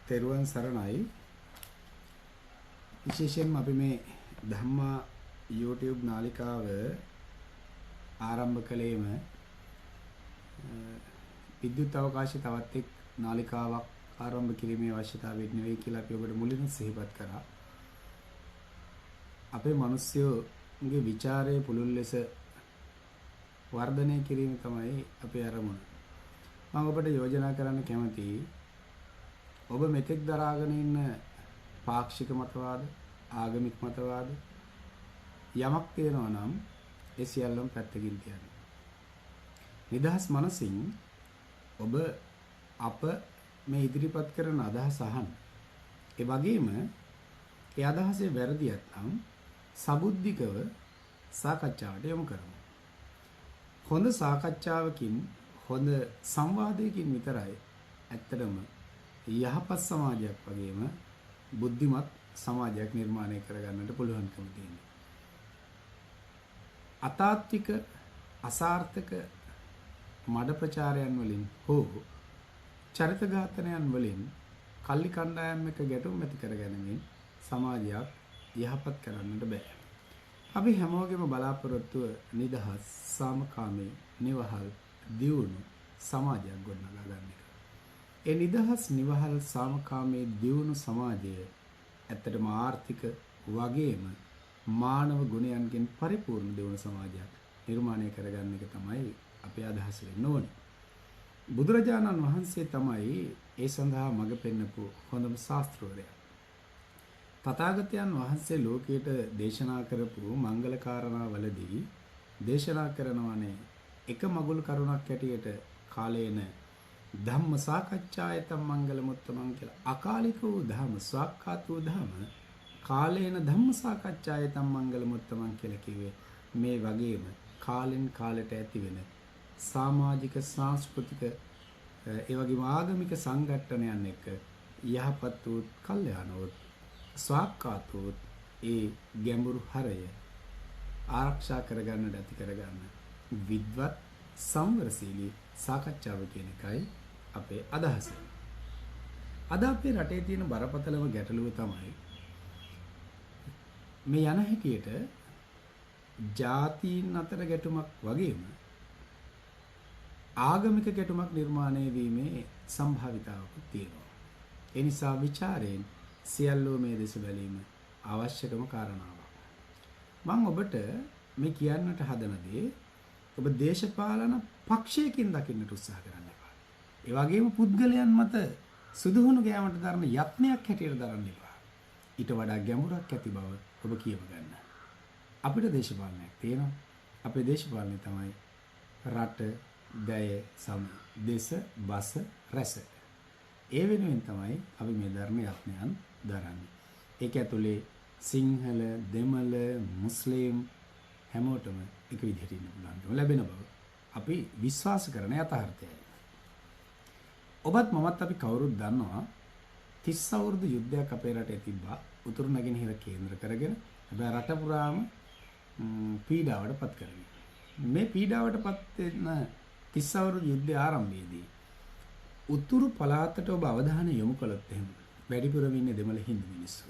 තෙරුවන් සරණයි. විශේෂයෙන්ම අපි මේ ධම්මා YouTube නාලිකාව ආරම්භ කළේම විද්‍යුත් අවකාශයේ තවත් එක් නාලිකාවක් ආරම්භ කිරීමේ අවශ්‍යතාවයක් නෙවෙයි කියලා අපි ඔබට මුලින්ම සිහිපත් කරා. අපේ මිනිස්යෝගේ ਵਿਚාරයේ පුළුල් ලෙස වර්ධනය කිරීම තමයි අපේ අරමුණ. මම ඔබට යෝජනා කරන්න කැමතියි ඔබ මෙතෙක් දරාගෙන ඉන්න පාක්ෂික මතවාද, ආගමික මතවාද යමක් තියෙනවා නම් ඒ සියල්ලම පැත්තකින් තියන්න. නිදහස් මනසින් ඔබ අප මේ ඉදිරිපත් කරන අදහස අහන්න. ඒ වගේම ඒ අදහසේ වැරදියක් නම් සබුද්ධිකව සාකච්ඡාවට යොමු කරමු. හොඳ සාකච්ඡාවකින්, හොඳ සංවාදයකින් විතරයි ඇත්තටම යහපත් සමාජයක් වගේම බුද්ධිමත් සමාජයක් නිර්මාණය කරගන්නට පුළුවන්කම තියෙනවා. අතාත්වික, අසාර්ථක මඩ ප්‍රචාරයන් වලින් හෝ චරිත ඝාතනයන් වලින් කල්ලි කණ්ඩායම් එක ගැටුම් ඇති කරගැනීමෙන් සමාජයක් යහපත් කරන්නට බෑ. අපි හැමෝගෙම බලාපොරොත්තුව නිදහස්, සාමකාමී, නිවහල්, දියුණු සමාජයක් ගොඩනගා ගන්න එක. ඒ නිදහස්, නිවහල්, සාමකාමී, දියුණු සමාජය ඇත්තටම ආර්ථික වගේම මානව ගුණයන්ගෙන් පරිපූර්ණ දියුණු සමාජයක් නිර්මාණය කරගන්න එක තමයි අපේ අදහස වෙන්න ඕනේ. බුදුරජාණන් වහන්සේ තමයි ඒ සඳහා මඟ පෙන්වපු හොඳම ශාස්ත්‍රවරයා. තථාගතයන් වහන්සේ ලෝකයට දේශනා කරපු මංගල කාරණාවලදී දේශනා කරනවානේ එක මගුල් කරුණක් ඇටියට කාලේන ධම්ම සාකච්ඡායතම් මංගල මුත්තමන් කියලා. අකාලික වූ ධම්ම, ස්වාක්ඛාත වූ ධම්ම කාලේන ධම්ම සාකච්ඡායතම් මංගල මුත්තමන් කියලා කිව්වේ මේ වගේම කාලෙන් කාලයට ඇති වෙන සමාජික, සංස්කෘතික, ඒ වගේම ආගමික සංගঠনයන් එක්ක යහපත් වූ කල්යාණවොත්, ස්වාක්ඛාත වූ ඒ ගැඹුරු හරය ආරක්ෂා කරගන්නට ඇති කරගන්න විද්වත් සංවරශීලී සාකච්ඡාව කියන එකයි අපේ අදහස. අද අපේ රටේ තියෙන බරපතලම ගැටලුව තමයි මේ යන හැටියට ජාතීන් අතර ගැටුමක් වගේම ආගමික ගැටුමක් නිර්මාණය වීමේ සම්භාවිතාවක් තියෙනවා. ඒ නිසා ਵਿਚාරයෙන් සියල්ලෝ මේ දෙස බැලීම අවශ්‍යකම කාරණාවක්. මම ඔබට මේ කියන්නට හදන දේ ඔබ දේශපාලන පක්ෂයකින් දකින්නට උත්සාහ කරන්න එපා. ඒ වගේම පුද්ගලයන් මත සුදුහුණු ගෑමට දරන යත්නයක් හැටියට දරන්න එපා. ඊට වඩා ගැඹුරක් ඇති බව ඔබ කියව ගන්න. අපිට දේශපාලනයක් තියෙනවා. අපේ දේශපාලනය තමයි රට, ගය, සම, දේශ, බස, රැස. ඒ වෙනුවෙන් තමයි අපි මේ ධර්ම යත්නයන් දරන්නේ. ඒක ඇතුලේ සිංහල, දෙමළ, මුස්ලිම් හැමෝටම එක විදිහට ඉන්න පුළුවන් ලැබෙන බව අපි විශ්වාස කරන යථාර්ථයයි. ඔබත් මමත් අපි කවුරුත් දන්නවා 30 අවුරුදු යුද්ධයක් අපේ රටේ තිබ්බා. උතුරු නැගෙනහිර කේන්ද්‍ර කරගෙන හැබැයි රට පුරාම පීඩාවට පත් කරගෙන. මේ පීඩාවට පත් වෙන 30 අවුරුදු යුද්ධයේ ආරම්භයේදී උතුරු පළාතට ඔබ අවධානය යොමු කළොත් එහෙම වැඩිපුරම ඉන්නේ දෙමළ හින්දු මිනිස්සු.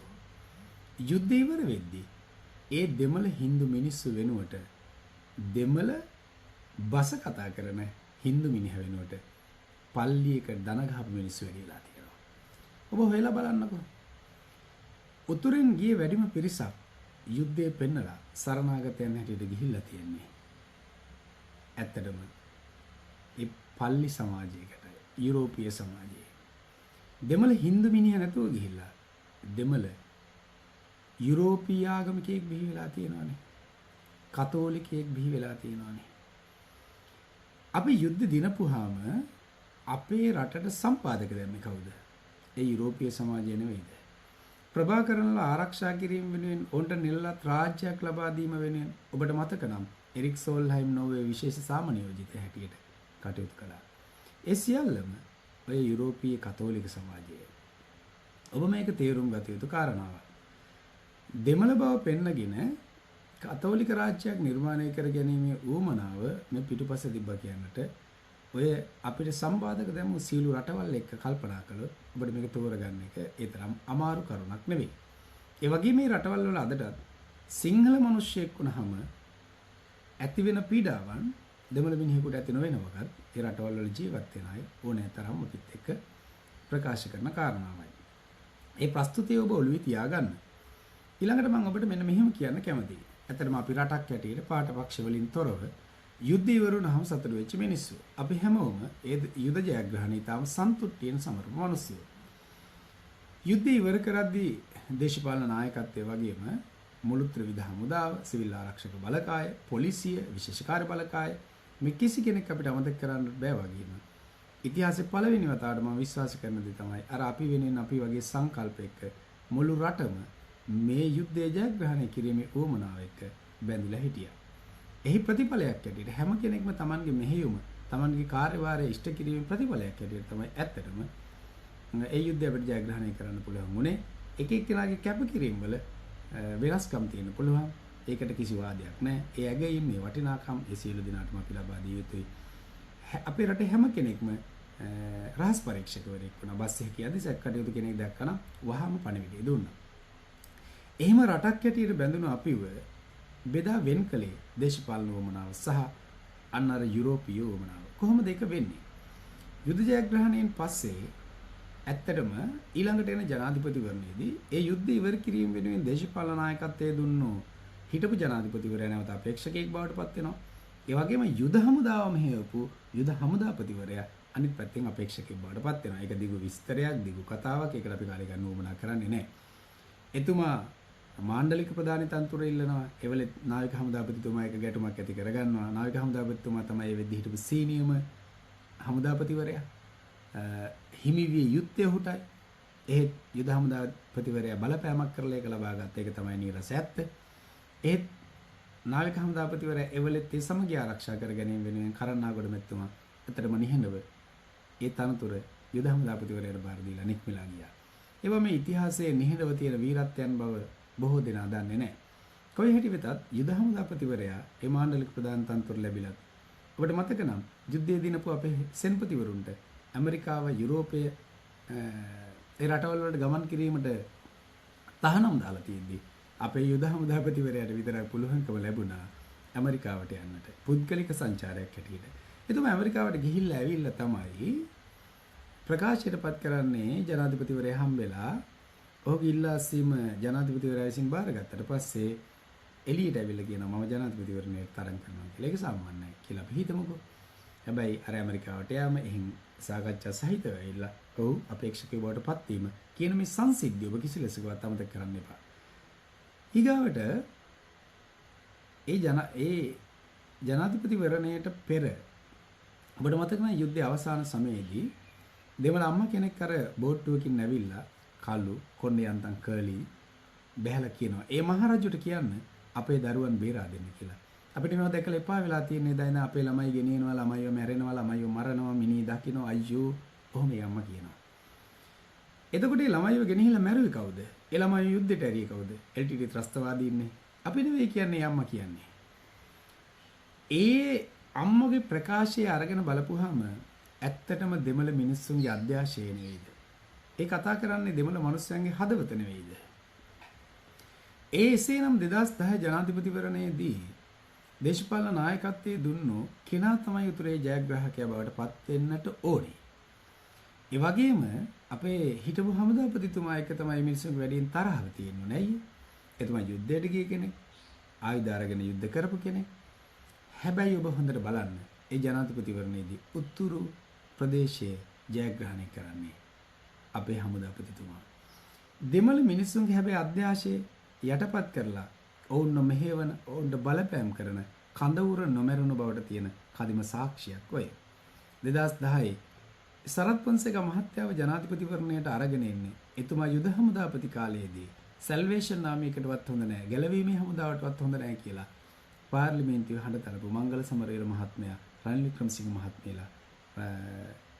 යුද්ධය ඉවර වෙද්දී ඒ දෙමළ හින්දු මිනිස්සු වෙනුවට දෙමළ බස කතා කරන හින්දු මිනිහ වෙනුවට පල්ලියක දන ගහපු මිනිස්සු වැඩි වෙලා තියෙනවා. ඔබ හොයලා බලන්නකෝ. උතුරෙන් ගියේ වැඩිම පිරිසක් යුද්ධයේ පෙන්නලා සරණාගතයන් හැටියට ගිහිල්ලා තියෙන්නේ. ඇත්තටම ඒ පල්ලි සමාජයකට, යුරෝපීය සමාජයේ දෙමළ හින්දු මිනිහ නැතුව ගිහිල්ලා දෙමළ යුරෝපීය ආගමිකයෙක් බිහි වෙලා තියෙනවානේ. කතෝලිකයෙක් බිහි වෙලා තියෙනවානේ. අපි යුද්ධ දිනපුවාම අපේ රටට සම්පාදක දැම්මේ කවුද? ඒ යුරෝපීය සමාජය නෙවෙයිද? ප්‍රභාකරන්ලා ආරක්ෂා කිරීම වෙනුවෙන් ඔවුන්ට නිලලත් රාජ්‍යයක් ලබා දීම වෙනුවෙන් ඔබට මතක නම් එරික් සෝල්හයිම් නෝර්වේ විශේෂ සාමනියෝජිත හැටියට කටයුතු කළා. ඒ සියල්ලම ඔය යුරෝපීය කතෝලික සමාජයේ. ඔබ මේක තේරුම් ගත යුතු කාරණාවක්. දෙමළ බව පෙන්නගෙන කතෝලික රාජ්‍යයක් නිර්මාණය කර ගැනීමේ උවමනාව මේ පිටුපස තිබ්බා කියන්නට ඔය අපිට සම්බාධක දැමු සීළු රටවල් එක්ක කල්පනා කළොත් ඔබට මේක තෝරගන්න එක ඒ තරම් අමාරු කරුණක් නෙවෙයි. ඒ වගේ මේ රටවල් වල අදටත් සිංහල මිනිස්සෙක් වුණාම ඇති වෙන පීඩාවන් දෙමළ මිනිහෙකුට ඇති නොවන වගත් ඒ රටවල් වල ජීවත් වෙන අය ඕනෑ තරම් අපිත් එක්ක ප්‍රකාශ කරන කාරණාවයි. ඒ ප්‍රස්තුතිය ඔබ ඔළුවේ තියාගන්න. ඊළඟට මම ඔබට මෙන්න මෙහෙම කියන්න කැමතියි. ඇත්තටම අපි රටක් ඇටියට පාට පක්ෂ වලින් තොරව යුද්ධ ඉවරුනහම සතුටු වෙච්ච මිනිස්සු. අපි හැමෝම ඒ යුද ජයග්‍රහණය තාම සන්තුෂ්ටියෙන් සමරපු මිනිස්සු. යුද්ධ ඉවර කරද්දී දේශපාලන නායකත්වයේ වගේම මුළු ත්‍රිවිධ හමුදාව, සිවිල් ආරක්ෂක බලකාය, පොලිසිය, විශේෂ කාර්ය බලකාය මේ කිසි කෙනෙක් අපිට අමතක කරන්න බෑ වගේම. ඉතිහාසයේ පළවෙනි වතාවට මම විශ්වාස කරන දේ තමයි අර අපි වෙනින් අපි වගේ සංකල්පයක මුළු රටම මේ යුද්ධය ජයග්‍රහණය කිරීමේ උවමනාව එක්ක බැඳිලා හිටියා. එහි ප්‍රතිඵලයක් ඇටියට හැම කෙනෙක්ම Tamanගේ මෙහෙයුම, Tamanගේ කාර්යභාරය ඉෂ්ට කිරීමේ ප්‍රතිඵලයක් ඇටියට තමයි ඇත්තටම ඒ යුද්ධය අපිට ජයග්‍රහණය කරන්න පුළුවන් වුණේ. එක එක්කෙනාගේ කැපකිරීම වල වෙනස්කම් තියෙන්න පුළුවන්. ඒකට කිසි වාදයක් නැහැ. ඒ ඇගීම් මේ වටිනාකම් ඒ සියලු දෙනාටම අපි ලබා දිය යුතුයි. අපේ රටේ හැම කෙනෙක්ම රහස් පරීක්ෂකවරයෙක් වුණා. බස් එකේ යද්දී සැකකටයුතු කෙනෙක් දැක්කනම් වහාම පණිවිඩය දුන්නා. එහෙම රටක් ඇටියට බැඳුණු අපිව බෙදා වෙන් කළේ දේශපාලන වමනාව සහ අන්න අර යුරෝපීය වමනාව. කොහොමද ඒක වෙන්නේ? යුද්ධ ජයග්‍රහණයෙන් පස්සේ ඇත්තටම ඊළඟට එන ජනාධිපතිවරණයේදී ඒ යුද්ධ ඉවර කිරීම වෙනුවෙන් දේශපාලන නායකත්වයේ දුන්නු හිටපු ජනාධිපතිවරයා නැවත අපේක්ෂකයෙක් බවට පත් වෙනවා. ඒ වගේම යුද හමුදාව මෙහෙයපු යුද හමුදාපතිවරයා අනිත් පැත්තෙන් අපේක්ෂකයෙක් බවට පත් වෙනවා. ඒක දිගු විස්තරයක්, දිගු කතාවක්. ඒකට අපි කාලේ ගන්න උවමනා කරන්නේ නැහැ. එතුමා මාණ්ඩලික ප්‍රධානී තනතුර ඉල්ලනවා. ඒවල නාවික හමුදාපතිතුමා එක ගැටුමක් ඇති කරගන්නවා. නාවික හමුදාපතිතුමා තමයි ඒ වෙද්දි හිටපු සීනියම හමුදාපතිවරයා. හිමි විය යුත්තේ ඔහුටයි. ඒත් යුද හමුදාපතිවරයා බලපෑමක් කරලා ඒක ලබා ගත්ත එක තමයි නීරස ඇත්ත. ඒත් නාවික හමුදාපතිවරයා එවලෙත් ඒ සමගිය ආරක්ෂා කර ගැනීම වෙනුවෙන් කරන්නාගොඩ මෙතුමා අතරම නිහඬව ඒ තනතුර යුද හමුදාපතිවරයාට බාර දීලා නික්මලා ගියා. ඒවා මේ ඉතිහාසයේ නිහඬව තියෙන වීරත්වයන් බව බොහෝ දෙනා දන්නේ නැහැ. කොයි හැටි වෙතත් යුද හමුදාපතිවරයා ඒ මාණ්ඩලික ප්‍රධාන තනතුර ලැබිලත් ඔබට මතක නම් යුද්ධයේ දිනපු අපේ සෙන්පතිවරුන්ට ඇමරිකාව, යුරෝපය ඒ රටවල් වලට ගමන් කිරීමට තහනම් දාලා තියෙද්දි අපේ යුද හමුදාපතිවරයාට විතරක් පුළුවන්කම ලැබුණා ඇමරිකාවට යන්නට පුද්ගලික සංචාරයක් හැටියට. එතුමා ඇමරිකාවට ගිහිල්ලා ඇවිල්ලා තමයි ප්‍රකාශයටපත් කරන්නේ ජනාධිපතිවරයා හම්බෙලා ඔහුගේ ඉල්ලාසීම ජනාධිපතිවරයා විසින් බාරගත්තට පස්සේ එළියට ඇවිල්ලා කියනවා මම ජනාධිපතිවරණයට තරම් කරනවා කියලා. ඒක සාමාන්‍යයි කියලා අපි හිතමුකෝ. හැබැයි අර ඇමරිකාවට යාම එහෙන් සාකච්ඡා සහිතව ඇවිල්ලා ඔව් අපේක්ෂකයෙකු බවට පත් වීම කියන මේ සංසිද්ධිය ඔබ කිසි ලෙසකවත් අමතක කරන්න එපා. ඊගාවට ඒ ජනාධිපතිවරණයට පෙර ඔබට මතක නම් යුද්ධයේ අවසාන සමයේදී දෙමළ අම්මා කෙනෙක් අර බෝට්ටුවකින් ඇවිල්ලා කළු කොණ්ඩේ යන්තම් කර්ලි බැහැලා කියනවා ඒ මහරජුට කියන්න අපේ දරුවන් බේරා දෙන්න කියලා. අපිට මේවා දැකලා එපා වෙලා තියෙන්නේ දැන් අපේ ළමයි ගෙනියනවා, ළමයිව මැරෙනවා, ළමයිව මරනවා, මිනී දකින්න අයියෝ කොහොම යම්මා කියනවා. එතකොට මේ ළමයිව ගෙනහිලා මැරුවේ කවුද? ඒ ළමයි යුද්ධයට ඇරියේ කවුද? එල්ටිටි ත්‍රස්තවාදීන්නේ. අපි නෙවෙයි කියන්නේ අම්මා කියන්නේ. ඒ අම්මගේ ප්‍රකාශය අරගෙන බලපුවාම ඇත්තටම දෙමළ මිනිස්සුන්ගේ අධ්‍යාශය නෙවෙයිද? ඒ කතා කරන්නේ දෙමළ මිනිස්සුන්ගේ හදවත නෙවෙයිද? ඒ එසේනම් 2010 ජනාධිපතිවරණයේදී දේශපාලන නායකත්වයේ දුන්නු කෙනා තමයි උතුරේ ජයග්‍රාහකයා බවට පත් වෙන්නට ඕනේ. ඒ වගේම අපේ හිටපු හමුදාපතිතුමා එක තමයි මිනිස්සුන්ගේ වැඩියෙන් තරහව තියෙන්නේ නෑයි. එතුමා යුද්ධයට ගිය කෙනෙක්, ආයුධ අරගෙන යුද්ධ කරපු කෙනෙක්. හැබැයි ඔබ හොඳට බලන්න ඒ ජනාධිපතිවරණයේදී උතුරු ප්‍රදේශයේ ජයග්‍රහණය කරන්නේ අපේ හමුදාපතිතුමා. දෙමළ මිනිස්සුන්ගේ හැබැයි අධ්‍යාශය යටපත් කරලා ඔවුන් මෙහෙවන ඔවුන්ට බලපෑම් කරන කඳවුර නොමැරුණු බවට තියෙන කදිම සාක්ෂියක් ඔය. 2010 සරත් පොන්සේක මහත්තයාව ජනාධිපතිවරණයට අරගෙන ඉන්නේ. එතුමා යුද හමුදාපති කාලයේදී සල්වේෂන් නාමයකටවත් හොඳ නැහැ, ගැලවීමේ හමුදාවටවත් හොඳ නැහැ කියලා පාර්ලිමේන්තුවේ හඬ තලපු මංගල සමරේර මහත්මයා, රනිල් වික්‍රමසිංහ මහත්මයාලා,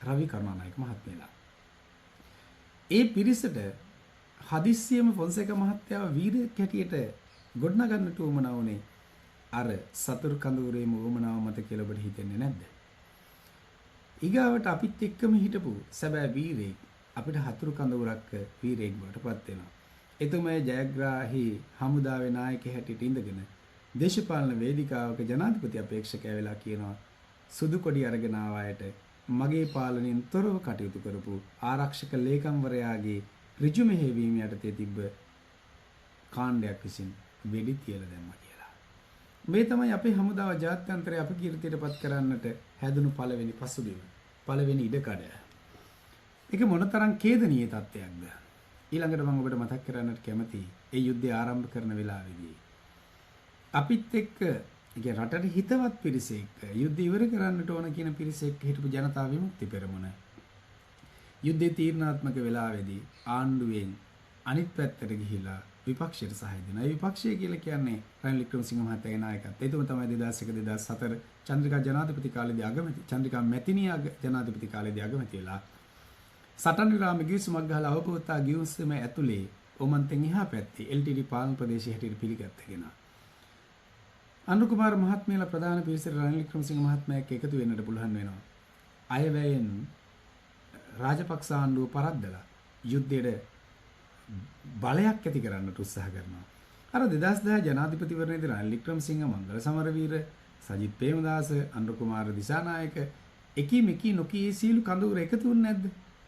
රවි කරුණානායක මහත්මයාලා. ඒ පිරිසට හදිස්සියම ෆොන්සේක මහත්තයාව වීරයෙක් හැටියට ගොඩනගන්නට උවමනා වුණේ අර සතුරු කඳවුරේම වමනාව මත කියලා ඔබට හිතෙන්නේ නැද්ද? ඊගාවට අපිත් එක්කම හිටපු සැබෑ වීරයෙක් අපිට හතුරු කඳවුරක් වීරයෙක් බවට පත් වෙනවා. එතුමා ජයග්‍රාහී හමුදාවේ නායකයෙක් හැටියට ඉඳගෙන දේශපාලන වේදිකාවක ජනාධිපති අපේක්ෂකයා වෙලා කියනවා සුදු කොඩි අරගෙන ආව අයට මගේ පාලනයෙන් තොරව කටයුතු කරපු ආරක්ෂක ලේකම්වරයාගේ ඍජු මෙහෙයවීම යටතේ තිබ්බ කාණ්ඩයක් විසින් වෙඩි තියලා දැම්මා කියලා. මේ තමයි අපේ හමුදාව ජාත්‍යන්තරය අප කීර්තියටපත් කරන්නට හැදුණු පළවෙනි පසුබිම. පළවෙනි ඉඩකඩ. ඒක මොනතරම් ඛේදනීය තත්ත්වයක්ද? ඊළඟට මම ඔබට මතක් කරන්නට කැමතියි. ඒ යුද්ධය ආරම්භ කරන වෙලාවේදී අපිත් එක්ක රටට හිතවත් පිරිසෙක් යුද්ධය ඉවර කරන්නට ඕන කියන පිරිසෙක් හිටපු ජනතා විමුක්ති පෙරමුණ යුද්ධයේ තීරණාත්මක වෙලාවේදී ආණ්ඩුවෙන් අනිත් පැත්තට ගිහිලා විපක්ෂයට සහාය දෙනවා. ඒ විපක්ෂය කියලා කියන්නේ රනිල් වික්‍රමසිංහ මහතාගේ නායකත්වය. එතුම තමයි 2001 2004 චන්ද්‍රිකා ජනාධිපති කාලේදී අගමැති චන්ද්‍රිකා මැතිණිය ජනාධිපති කාලේදී අගමැති වෙලා සටන් විරාම ගිවිසුමක් ගහලා අවපෝතා ගිවිසුම ඇතුලේ ඕමන්තෙන් එහා පැත්තේ LTT පාලන ප්‍රදේශයේ හැටියට පිළිගත්තගෙන අනුර කුමාර මහත්මයාලා ප්‍රධාන පිරිසට රනිල් වික්‍රමසිංහ මහත්මයාට එකතු වෙන්නට පුළුවන් වෙනවා. අයවැයෙන් රාජපක්ෂ ආණ්ඩුව පරද්දලා යුද්ධයට බලයක් ඇති කරන්නට උත්සාහ කරනවා. අර 2010 ජනාධිපතිවරණයේදී රනිල් වික්‍රමසිංහ, මංගල සමරවීර, සජිත් ප්‍රේමදාස, අනුර කුමාර දිසානායක එකී මෙකී නොකී සීළු කඳවුර එකතු වුනේ නැද්ද?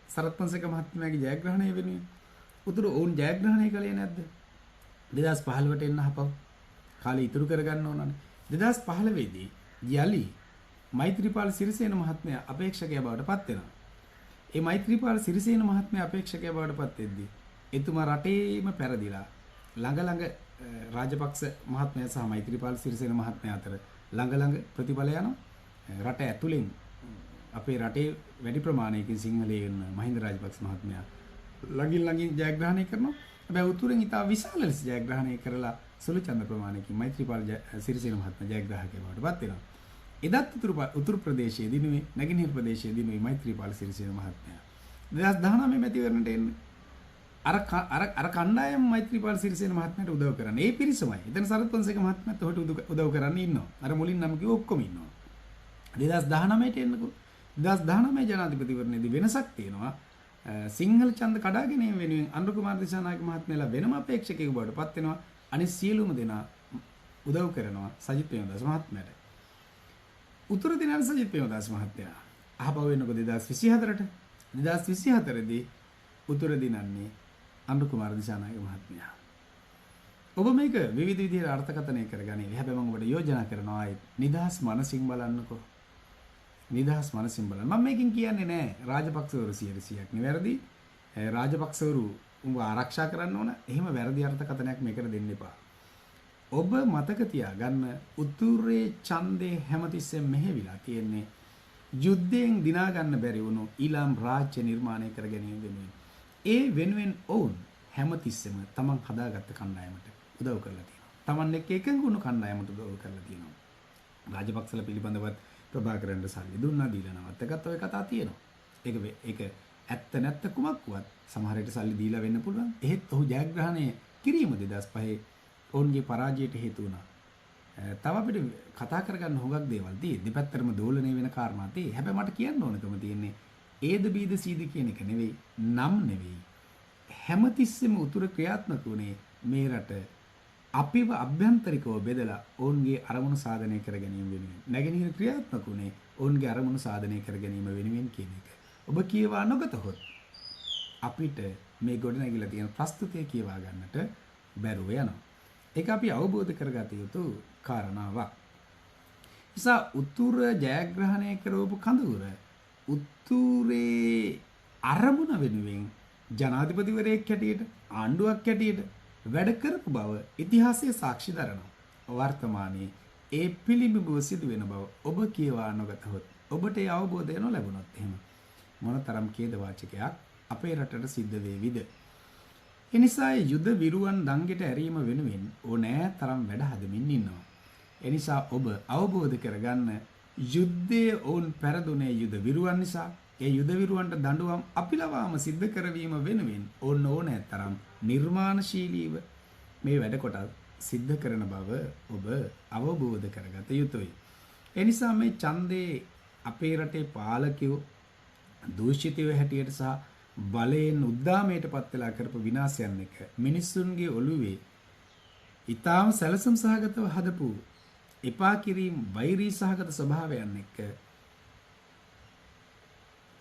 සරත් පොන්සේක මහත්මයාගේ ජයග්‍රහණය වෙනුවෙන්. උතුරු ඔවුන් ජයග්‍රහණය කළේ නැද්ද? 2015ට එන්න හපව. කාලේ ඉතුරු කරගන්න ඕනනේ. 2015 දී යලි මෛත්‍රීපාල සිරිසේන මහත්මයා අපේක්ෂකයා බවට පත් වෙනවා. ඒ මෛත්‍රීපාල සිරිසේන මහත්මයා අපේක්ෂකයා බවට පත් වෙද්දී එතුමා රටේම පෙරදිලා ළඟ රාජපක්ෂ මහත්මයා සහ මෛත්‍රීපාල සිරිසේන මහත්මයා අතර ළඟ ප්‍රතිඵල යනවා. රට ඇතුලෙන් අපේ රටේ වැඩි ප්‍රමාණයකින් සිංහලයන් මහින්ද රාජපක්ෂ මහත්මයා ළඟින් ජයග්‍රහණය කරනවා. හැබැයි උතුරෙන් ඉතා විශාල ලෙස ජයග්‍රහණය කරලා සුළු ඡන්ද ප්‍රමාණයකින් මෛත්‍රීපාල සිරිසේන මහත්මයා ජයග්‍රාහකයා බවට පත් වෙනවා. එදත් උතුරු ප්‍රදේශයේ දිනුවේ නැගෙනහිර ප්‍රදේශයේ දිනුවේ මෛත්‍රීපාල සිරිසේන මහත්මයා 2019 මැතිවරණයට එන්නේ අර කණ්ඩායම මෛත්‍රීපාල සිරිසේන මහත්මයාට උදව් කරන්නේ. ඒ පිරිසමයි. එතන සරත් පොන්සේක මහත්මයාත් ඔහුට උදව් කරන්න ඉන්නවා. අර මුලින් නම් කිව්ව ඔක්කොම ඉන්නවා. 2019ට එන්නකෝ. 2019 ජනාධිපතිවරණයේදී වෙනසක් තියෙනවා. සිංහල ඡන්ද කඩා ගැනීම වෙනුවෙන් අනුර කුමාර දිසානායක මහත්මයාලා වෙනම අපේක්ෂකයෙකු බවට පත් වෙනවා. අනිත් සියලුම දෙනා උදව් කරනවා සජිත් ප්‍රේමදාස මහත්මයාට. උතුරු දිනන සජිත් ප්‍රේමදාස මහත්මයා අහපව වෙනකොට 2024ට 2024 දී උතුරු දිනන්නේ අනුර කුමාර දිසානායක මහත්මයා. ඔබ මේක විවිධ විදිහට අර්ථකථනය කරගන්නේ. හැබැයි මම ඔබට යෝජනා කරනවා ආයේ නිදහස් මනසින් බලන්නකෝ. නිදහස් මනසින් බලන්න. මම මේකෙන් කියන්නේ නෑ රාජපක්ෂවරු 100%ක් නෙවෙයි. රාජපක්ෂවරු උඹ ආරක්ෂා කරන්න ඕන. එහෙම වැරදි අර්ථකථනයක් මේකට දෙන්න එපා. ඔබ මතක තියාගන්න උතුරේ ඡන්දේ හැමතිස්සෙම මෙහෙවිලා තියෙන්නේ යුද්ධයෙන් දිනා ගන්න බැරි වුණු ඊළාම් රාජ්‍ය නිර්මාණය කර ගැනීම වෙනුවෙන්. ඒ වෙනුවෙන් ඔවුන් හැමතිස්සෙම තමන් හදාගත්ත කණ්ඩායමට උදව් කරලා තියෙනවා. තමන් එක්ක එකඟ වුණු කණ්ඩායමට උදව් කරලා තියෙනවා. රාජපක්ෂලා පිළිබඳවත් ප්‍රභාකරන්ට සල්ලි දුන්නා දීලා නවත්තගත්ත ඔය කතා තියෙනවා. ඒක ඇත්ත නැත්ත කුමක්වත් සමහර විට සල්ලි දීලා වෙන්න පුළුවන්. එහෙත් ඔහු ජයග්‍රහණය කිරීම 2005 ඔවුන්ගේ පරාජයට හේතු වුණා. තව අපිට කතා කරගන්න හොඟක් දේවල් තියෙයි. දෙපැත්තටම දෝලණය වෙන කාරණා තියෙයි. හැබැයි මට කියන්න ඕනකම තියෙන්නේ ඒද බීද සීද කියන එක නෙවෙයි, නම් නෙවෙයි. හැමතිස්සෙම උතුර ක්‍රියාත්මක වුණේ මේ රට අපිව අභ්‍යන්තරිකව බෙදලා ඔවුන්ගේ අරමුණු සාධනය කර ගැනීම වෙනුවෙන්. නැගෙනහිර ක්‍රියාත්මක වුණේ ඔවුන්ගේ අරමුණු සාධනය කර ගැනීම වෙනුවෙන් කියන එක. ඔබ කියවා නොගතහොත් අපිට මේ ගොඩනැගිලා තියෙන ප්‍රස්තුතිය කියවා ගන්නට බැරුව යනවා. ඒක අපි අවබෝධ කරගත යුතු කාරණාවක්. නිසා උතුර ජයග්‍රහණය කරවපු කඳවුර උතුරේ අරමුණ වෙනුවෙන් ජනාධිපතිවරයෙක් හැටියට ආණ්ඩුවක් හැටියට වැඩ කරපු බව ඉතිහාසයේ සාක්ෂි දරනවා. වර්තමානයේ ඒ පිළිබිඹුව සිදු වෙන බව ඔබ කියවා නොගතහොත් ඔබට ඒ අවබෝධය නොලැබුණොත් එහෙම මොනතරම් ඛේද වාචකයක් අපේ රටට සිද්ධ වේවිද? එනිසා යුද විරුවන් දංගෙට ඇරීම වෙනුවෙන් ඕනෑ තරම් වැඩ හදමින් ඉන්නවා. එනිසා ඔබ අවබෝධ කරගන්න යුද්ධයේ ඔවුන් පෙරදුනේ යුද විරුවන් නිසා. ඒ යුද විරුවන්ට දඬුවම් අපිලවාම සිද්ධ කරවීම වෙනුවෙන් ඕනෑ තරම් නිර්මාණශීලීව මේ වැඩ කොට සිද්ධ කරන බව ඔබ අවබෝධ කරගත යුතුයි. ඒ නිසා මේ ඡන්දේ අපේ රටේ පාලකයෝ දූෂිතව හැටියට සහ බලයෙන් උද්දාමයටපත් වෙලා කරපු විනාශයන් එක මිනිස්සුන්ගේ ඔළුවේ ඊටාම සැලසුම් සහගතව හදපු එපා කිරීම වෛරී සහගත ස්වභාවයන් එක්ක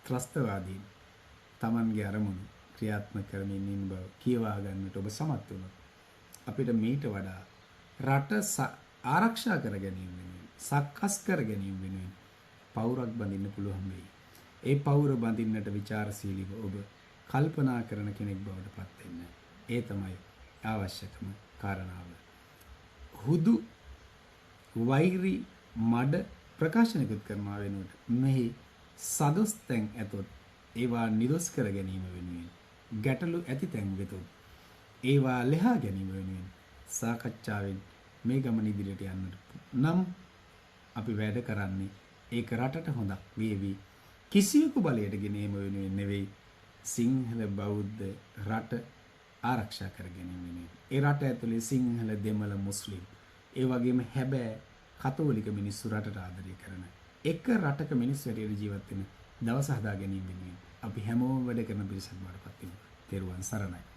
ත්‍රස්තවාදීන් Tamanගේ අරමුණු ක්‍රියාත්මක කරමින් ඉන්න බව කියවා ගන්නට ඔබ සමත් වුණොත් අපිට මීට වඩා රට ආරක්ෂා කර ගැනීම වෙනුවෙන් සක්කස් කර ගැනීම වෙනුවෙන් පවුරක් බඳින්න පුළුවන් වෙයි. ඒ පවුර බඳින්නට ਵਿਚාරශීලීව ඔබ කල්පනා කරන කෙනෙක් බවට පත් වෙන්න. ඒ තමයි අවශ්‍යකම කාරණාව. හුදු වෛරී මඩ ප්‍රකාශනයකුත් කරනවා වෙනුවට මෙහි සදොස්තැන් ඇතොත් ඒවා නිදොස් කර ගැනීම වෙනුවෙන් ගැටලු ඇති තැන් වෙතොත් ඒවා ලෙහා ගැනීම වෙනුවෙන් සාකච්ඡාවෙන් මේ ගමන ඉදිරියට යන්නට නම් අපි වැඩ කරන්නේ ඒක රටට හොඳක් වේවි. කිසියෙකු බලයට ගෙනීම වෙනුවෙන් නෙවෙයි සිංහල බෞද්ධ රට ආරක්ෂා කර ගැනීම වෙනුවෙන්. ඒ රට ඇතුලේ සිංහල දෙමළ මුස්ලිම් ඒ වගේම හැබෑ කතෝලික මිනිස්සු රටට ආදරය කරන එක රටක මිනිස්සු හැටියට ජීවත් වෙන දවස හදා ගැනීම වෙනුවෙන් අපි හැමෝම වැඩ කරන පිරිසක් බවට පත් වෙනවා. තෙරුවන් සරණයි.